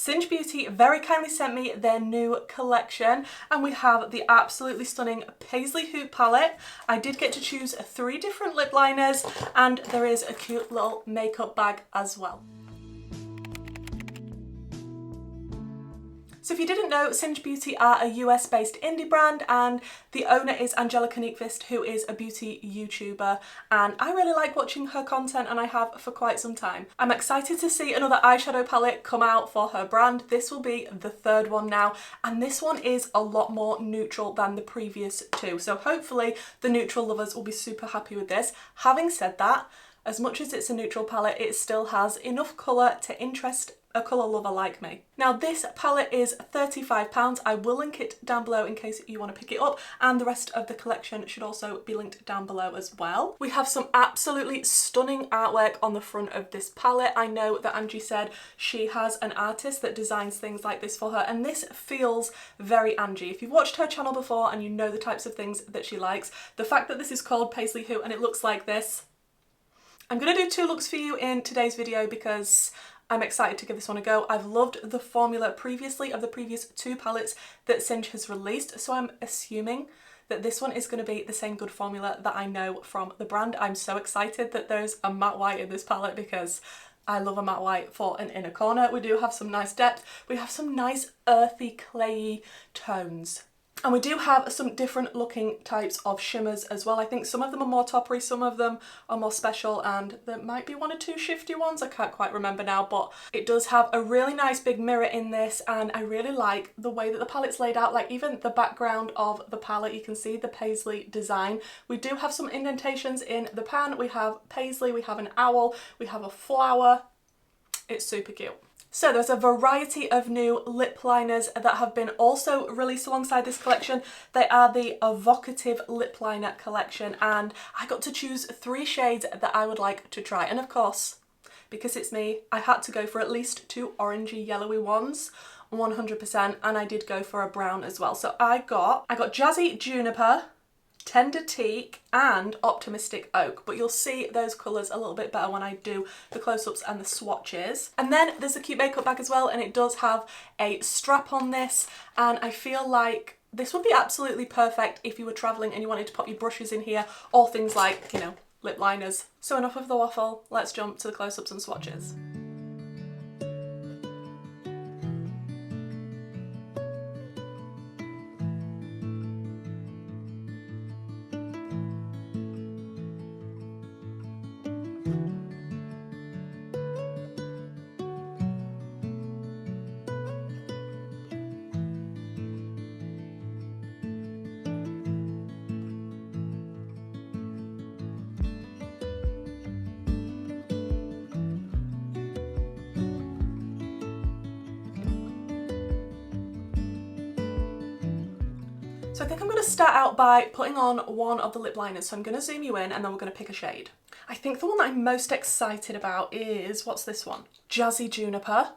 Singe Beauty very kindly sent me their new collection, and we have the absolutely stunning Paisley Hoot palette. I did get to choose 3 different lip liners, and there is a cute little makeup bag as well. So if you didn't know, Singe Beauty are a US based indie brand, and the owner is Angelica Nyqvist, who is a beauty YouTuber, and I really like watching her content, and I have for quite some time. I'm excited to see another eyeshadow palette come out for her brand. This will be the 3rd one now, and this one is a lot more neutral than the previous 2. So hopefully the neutral lovers will be super happy with this. Having said that, as much as it's a neutral palette, it still has enough colour to interest a colour lover like me. Now this palette is £35. I will link it down below in case you want to pick it up, and the rest of the collection should also be linked down below as well. We have some absolutely stunning artwork on the front of this palette. I know that Angie said she has an artist that designs things like this for her, and this feels very Angie. If you've watched her channel before and you know the types of things that she likes, the fact that this is called Paisley Hoot and it looks like this, I'm going to do 2 looks for you in today's video because I'm excited to give this one a go. I've loved the formula previously of the previous 2 palettes that Singe has released, so I'm assuming that this one is going to be the same good formula that I know from the brand. I'm so excited that there's a matte white in this palette because I love a matte white for an inner corner. We do have some nice depth. We have some nice earthy, clayey tones. And we do have some different looking types of shimmers as well. I think some of them are more toppery, some of them are more special, and there might be 1 or 2 shifty ones. I can't quite remember now, but it does have a really nice big mirror in this, and I really like the way that the palette's laid out. Like even the background of the palette, you can see the Paisley design. We do have some indentations in the pan. We have Paisley, we have an owl, we have a flower. It's super cute. So there's a variety of new lip liners that have been also released alongside this collection. They are the Evocative lip liner collection, and I got to choose 3 shades that I would like to try. And of course, because it's me, I had to go for at least 2 orangey yellowy ones, 100%, and I did go for a brown as well. So I got Jazzy Juniper, Tender Teak and Optimistic Oak, but you'll see those colours a little bit better when I do the close-ups and the swatches. And then there's a cute makeup bag as well, and it does have a strap on this, and I feel like this would be absolutely perfect if you were travelling and you wanted to pop your brushes in here, or things like, you know, lip liners. So enough of the waffle, let's jump to the close-ups and swatches. So I think I'm going to start out by putting on one of the lip liners. So I'm going to zoom you in and then we're going to pick a shade. I think the one that I'm most excited about is, what's this one? Jazzy Juniper.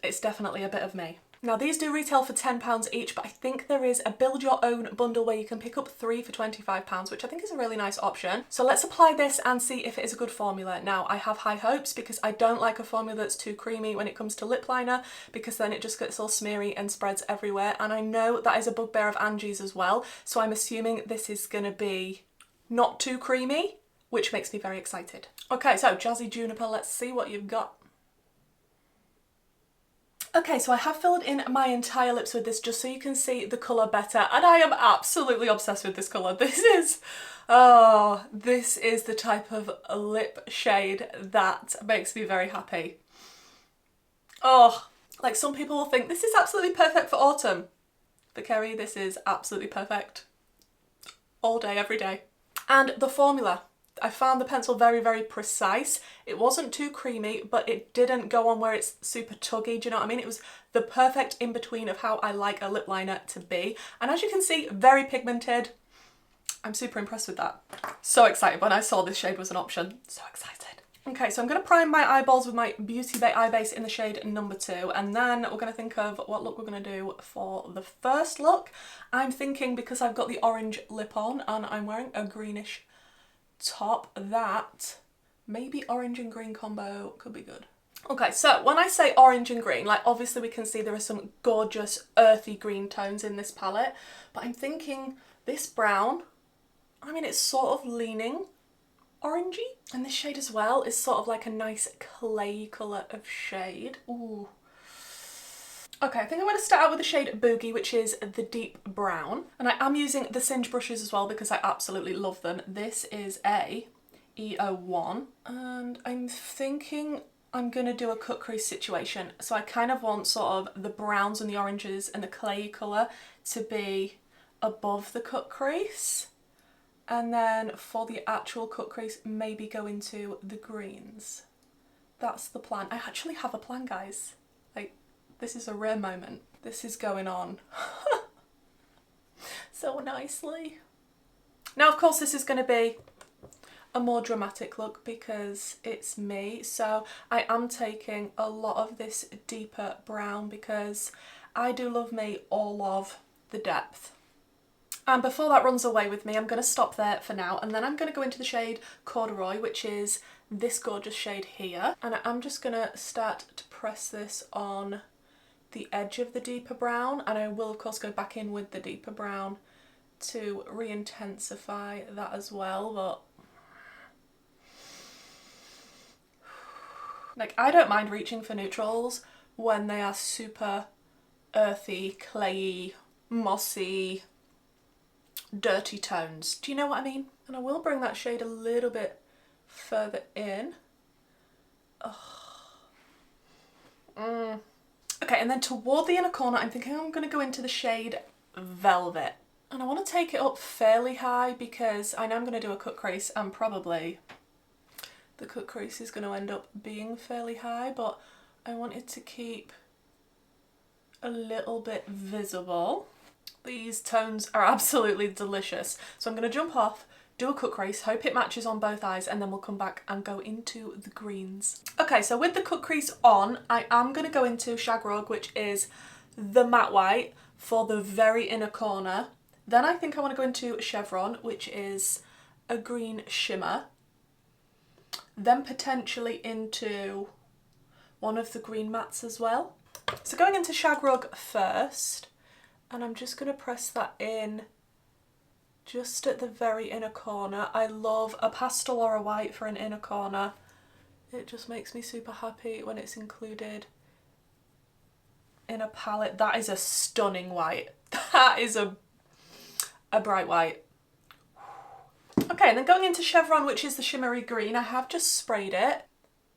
It's definitely a bit of me. Now these do retail for £10 each, but I think there is a build your own bundle where you can pick up 3 for £25, which I think is a really nice option. So let's apply this and see if it is a good formula. Now I have high hopes because I don't like a formula that's too creamy when it comes to lip liner, because then it just gets all smeary and spreads everywhere. And I know that is a bugbear of Angie's as well. So I'm assuming this is going to be not too creamy, which makes me very excited. Okay, so Jazzy Juniper, let's see what you've got. Okay, so I have filled in my entire lips with this just so you can see the colour better, and I am absolutely obsessed with this colour. This is the type of lip shade that makes me very happy. Oh, like some people will think this is absolutely perfect for autumn. For Kerry, this is absolutely perfect. All day, every day. And the formula. I found the pencil very, very precise. It wasn't too creamy, but it didn't go on where it's super tuggy, do you know what I mean? It was the perfect in-between of how I like a lip liner to be. And as you can see, very pigmented. I'm super impressed with that. So excited when I saw this shade was an option. So excited. Okay, so I'm going to prime my eyeballs with my Beauty Bay Eye Base in the shade number 2, and then we're going to think of what look we're going to do for the first look. I'm thinking, because I've got the orange lip on and I'm wearing a greenish top, that maybe orange and green combo could be good. Okay, so when I say orange and green, like obviously we can see there are some gorgeous earthy green tones in this palette, but I'm thinking this brown, I mean, it's sort of leaning orangey. And this shade as well is sort of like a nice clay colour of shade. Ooh. Okay, I think I'm going to start out with the shade Boogie, which is the deep brown. And I am using the Singe brushes as well because I absolutely love them. This is a E01. And I'm thinking I'm going to do a cut crease situation. So I kind of want sort of the browns and the oranges and the clay colour to be above the cut crease. And then for the actual cut crease, maybe go into the greens. That's the plan. I actually have a plan, guys. Like, this is a rare moment. This is going on so nicely. Now, of course, this is going to be a more dramatic look because it's me. So I am taking a lot of this deeper brown because I do love me all of the depth. And before that runs away with me, I'm going to stop there for now, and then I'm going to go into the shade Corduroy, which is this gorgeous shade here. And I'm just going to start to press this on the edge of the deeper brown, and I will of course go back in with the deeper brown to re-intensify that as well. But like, I don't mind reaching for neutrals when they are super earthy, clayey, mossy, dirty tones. Do you know what I mean? And I will bring that shade a little bit further in. Okay, and then toward the inner corner, I'm thinking I'm going to go into the shade Velvet. And I want to take it up fairly high because I know I'm going to do a cut crease, and probably the cut crease is going to end up being fairly high, but I want it to keep a little bit visible. These tones are absolutely delicious. So I'm going to jump off, do a cut crease, hope it matches on both eyes, and then we'll come back and go into the greens. Okay, so with the cut crease on, I am going to go into Shagrug, which is the matte white, for the very inner corner. Then I think I want to go into Chevron, which is a green shimmer. Then potentially into one of the green mattes as well. So going into Shagrug first, and I'm just going to press that in just at the very inner corner. I love a pastel or a white for an inner corner. It just makes me super happy when it's included in a palette. That is a stunning white. That is a bright white. Okay, and then going into Chevron, which is the shimmery green, I have just sprayed it.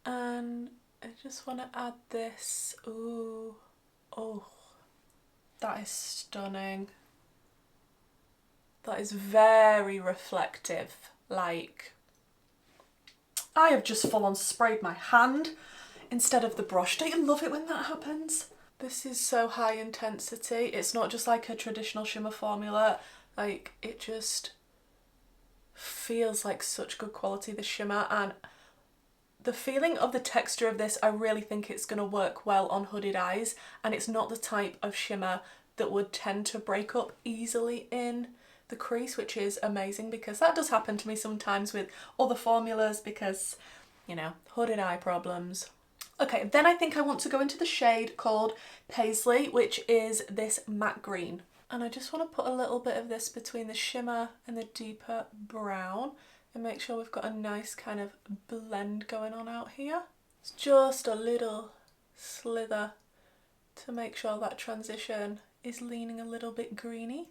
And I just want to add this. Ooh, oh. That is stunning. That is very reflective. Like, I have just full on sprayed my hand instead of the brush. Don't you love it when that happens? This is so high intensity. It's not just like a traditional shimmer formula. Like, it just feels like such good quality, the shimmer, and the feeling of the texture of this, I really think it's going to work well on hooded eyes, and it's not the type of shimmer that would tend to break up easily in the crease, which is amazing because that does happen to me sometimes with other formulas because, you know, hooded eye problems. Okay, then I think I want to go into the shade called Paisley, which is this matte green. And I just want to put a little bit of this between the shimmer and the deeper brown and make sure we've got a nice kind of blend going on out here. It's just a little slither to make sure that transition is leaning a little bit greeny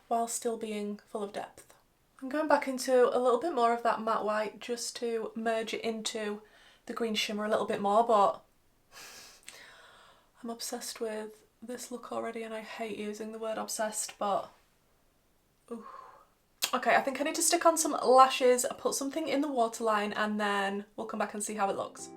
while still being full of depth. I'm going back into a little bit more of that matte white just to merge it into the green shimmer a little bit more, but I'm obsessed with this look already and I hate using the word obsessed, but ooh. Okay, I think I need to stick on some lashes, put something in the waterline, and then we'll come back and see how it looks.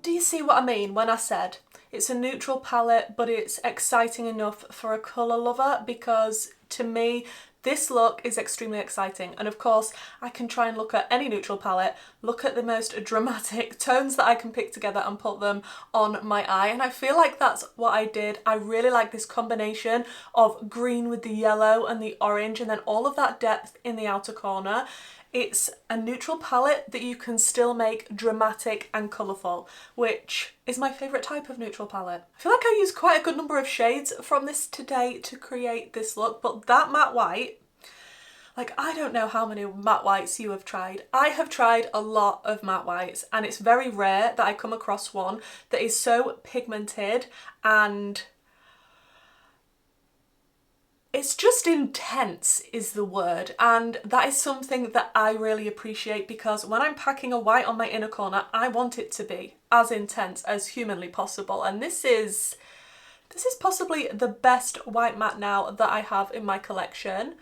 Do you see what I mean when I said it's a neutral palette but it's exciting enough for a colour lover? Because to me, This look is extremely exciting, and of course I can try and look at any neutral palette, look at the most dramatic tones that I can pick together and put them on my eye, and I feel like that's what I did. I really like this combination of green with the yellow and the orange, and then all of that depth in the outer corner. It's a neutral palette that you can still make dramatic and colourful, which is my favourite type of neutral palette. I feel like I used quite a good number of shades from this today to create this look, but that matte white, like, I don't know how many matte whites you have tried. I have tried a lot of matte whites, and it's very rare that I come across one that is so pigmented and it's just intense is the word, and that is something that I really appreciate, because when I'm packing a white on my inner corner, I want it to be as intense as humanly possible, and this is possibly the best white matte now that I have in my collection.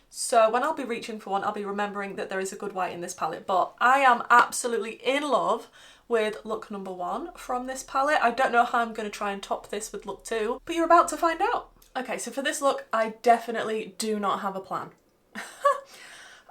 So when I'll be reaching for one, I'll be remembering that there is a good white in this palette, but I am absolutely in love with look number 1 from this palette. I don't know how I'm going to try and top this with look 2, but you're about to find out. Okay, so for this look, I definitely do not have a plan.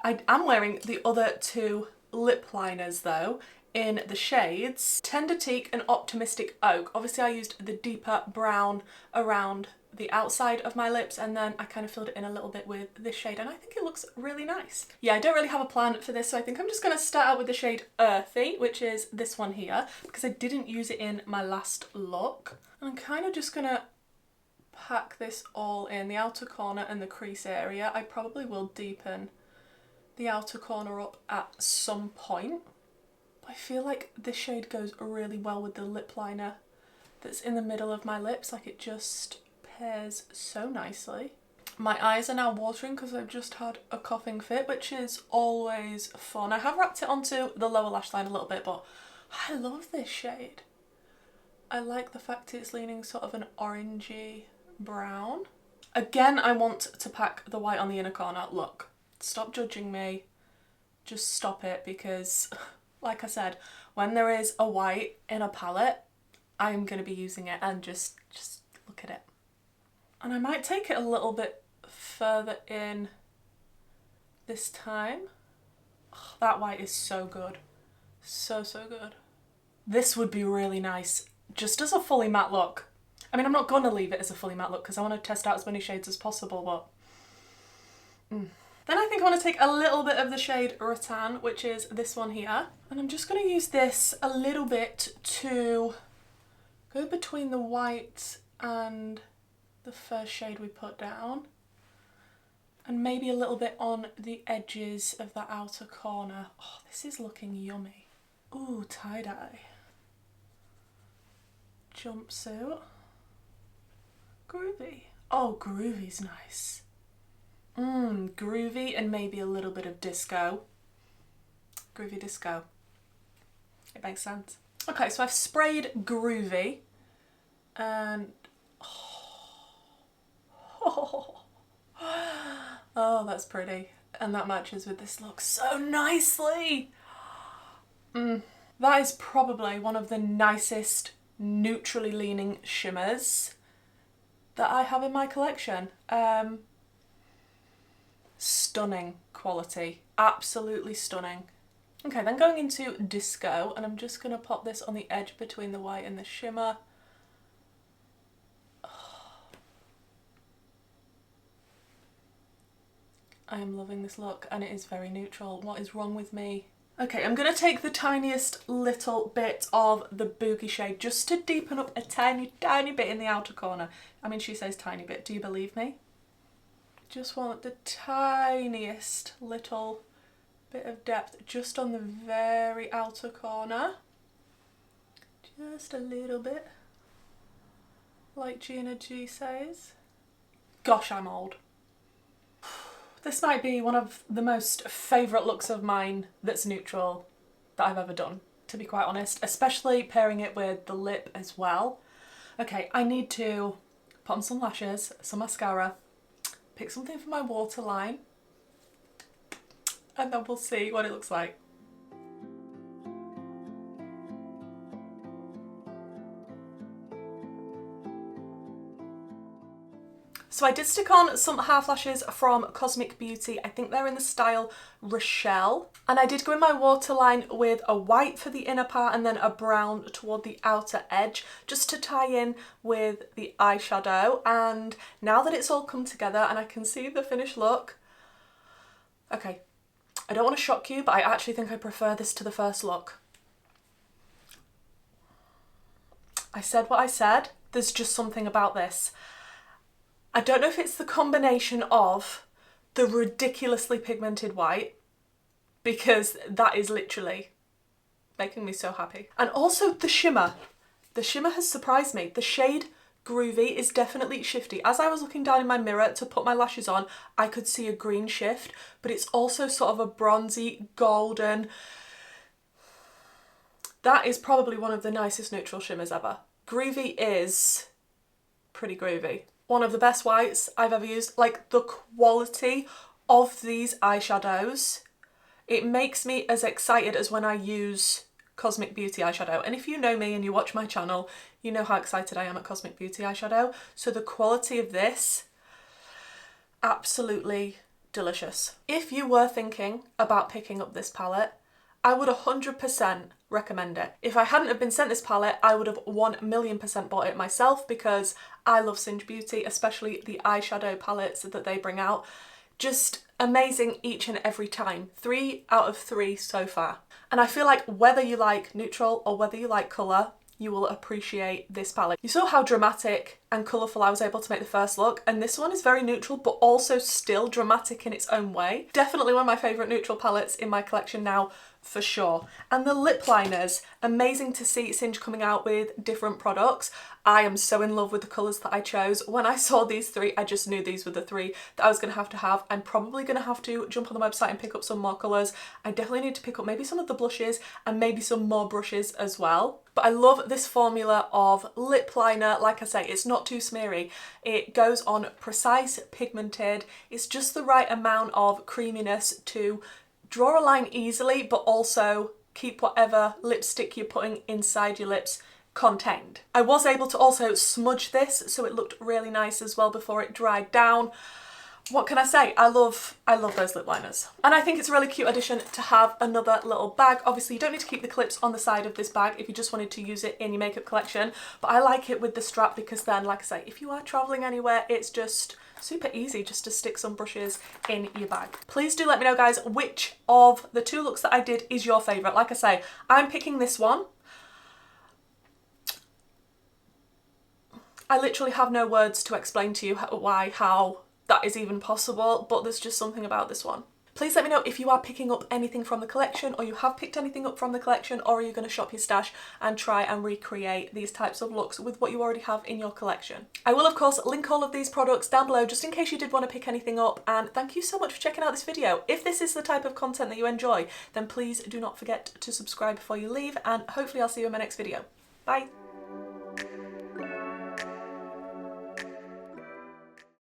I am wearing the other 2 lip liners though, in the shades Tender Teak and Optimistic Oak. Obviously I used the deeper brown around the outside of my lips, and then I kind of filled it in a little bit with this shade, and I think it looks really nice. Yeah, I don't really have a plan for this, so I think I'm just going to start out with the shade Earthy, which is this one here, because I didn't use it in my last look. And I'm kind of just going to pack this all in the outer corner and the crease area. I probably will deepen the outer corner up at some point, but I feel like this shade goes really well with the lip liner that's in the middle of my lips. Like, it just pairs so nicely. My eyes are now watering because I've just had a coughing fit, which is always fun. I have wrapped it onto the lower lash line a little bit, but I love this shade. I like the fact it's leaning sort of an orangey brown. Again, I want to pack the white on the inner corner. Look, stop judging me. Just stop it, because like I said, when there is a white in a palette, I'm going to be using it, and just look at it. And I might take it a little bit further in this time. Oh, that white is so good. So good. This would be really nice just as a fully matte look. I mean, I'm not going to leave it as a fully matte look because I want to test out as many shades as possible, but Then I think I want to take a little bit of the shade Rattan, which is this one here, and I'm just going to use this a little bit to go between the white and the first shade we put down, and maybe a little bit on the edges of that outer corner. Oh, this is looking yummy. Ooh, tie-dye. Jumpsuit. Groovy. Oh, groovy's nice. Groovy and maybe a little bit of disco. Groovy disco. It makes sense. Okay, so I've sprayed groovy, and oh, that's pretty. And that matches with this look so nicely. That is probably one of the nicest neutrally leaning shimmers that I have in my collection. Stunning quality, absolutely stunning. Okay, then going into Disco, and I'm just going to pop this on the edge between the white and the shimmer. I am loving this look, and it is very neutral. What is wrong with me? Okay, I'm going to take the tiniest little bit of the Boogie shade just to deepen up a tiny bit in the outer corner. I mean, she says tiny bit. Do you believe me? Just want the tiniest little bit of depth just on the very outer corner. Just a little bit. Like Gina G says. Gosh, I'm old. This might be one of the most favourite looks of mine that's neutral that I've ever done, to be quite honest, especially pairing it with the lip as well. Okay, I need to put on some lashes, some mascara, pick something for my waterline, and then we'll see what it looks like. So I did stick on some half lashes from Cosmic Beauty. I think they're in the style Rochelle. And I did go in my waterline with a white for the inner part and then a brown toward the outer edge, just to tie in with the eyeshadow. And now that it's all come together and I can see the finished look, okay, I don't want to shock you, but I actually think I prefer this to the first look. I said what I said. There's just something about this. I don't know if it's the combination of the ridiculously pigmented white, because that is literally making me so happy. And also the shimmer. The shimmer has surprised me. The shade Groovy is definitely shifty. As I was looking down in my mirror to put my lashes on, I could see a green shift, but it's also sort of a bronzy, golden. That is probably one of the nicest neutral shimmers ever. Groovy is pretty groovy. One of the best whites I've ever used. Like, the quality of these eyeshadows, it makes me as excited as when I use Cosmic Beauty eyeshadow. And if you know me and you watch my channel, you know how excited I am at Cosmic Beauty eyeshadow. So the quality of this, absolutely delicious. If you were thinking about picking up this palette, I would 100% recommend it. If I hadn't have been sent this palette, I would have 1,000,000% bought it myself, because I love Singe Beauty, especially the eyeshadow palettes that they bring out. Just amazing each and every time. 3 out of 3 so far. And I feel like whether you like neutral or whether you like colour, you will appreciate this palette. You saw how dramatic and colourful I was able to make the first look, and this one is very neutral but also still dramatic in its own way. Definitely one of my favourite neutral palettes in my collection now, for sure. And the lip liners, amazing to see Singe coming out with different products. I am so in love with the colours that I chose. When I saw these 3, I just knew these were the 3 that I was going to have. I'm probably going to have to jump on the website and pick up some more colours. I definitely need to pick up maybe some of the blushes and maybe some more brushes as well. But I love this formula of lip liner. Like I say, it's not too smeary. It goes on precise, pigmented. It's just the right amount of creaminess to draw a line easily, but also keep whatever lipstick you're putting inside your lips contained. I was able to also smudge this, so it looked really nice as well before it dried down. What can I say? I love those lip liners. And I think it's a really cute addition to have another little bag. Obviously, you don't need to keep the clips on the side of this bag if you just wanted to use it in your makeup collection, but I like it with the strap, because then, like I say, if you are traveling anywhere, it's just super easy just to stick some brushes in your bag. Please do let me know, guys, which of the 2 looks that I did is your favourite. Like I say, I'm picking this one. I literally have no words to explain to you how that is even possible, but there's just something about this one. Please let me know if you are picking up anything from the collection, or you have picked anything up from the collection, or are you going to shop your stash and try and recreate these types of looks with what you already have in your collection. I will of course link all of these products down below just in case you did want to pick anything up, and thank you so much for checking out this video. If this is the type of content that you enjoy, then please do not forget to subscribe before you leave, and hopefully I'll see you in my next video. Bye!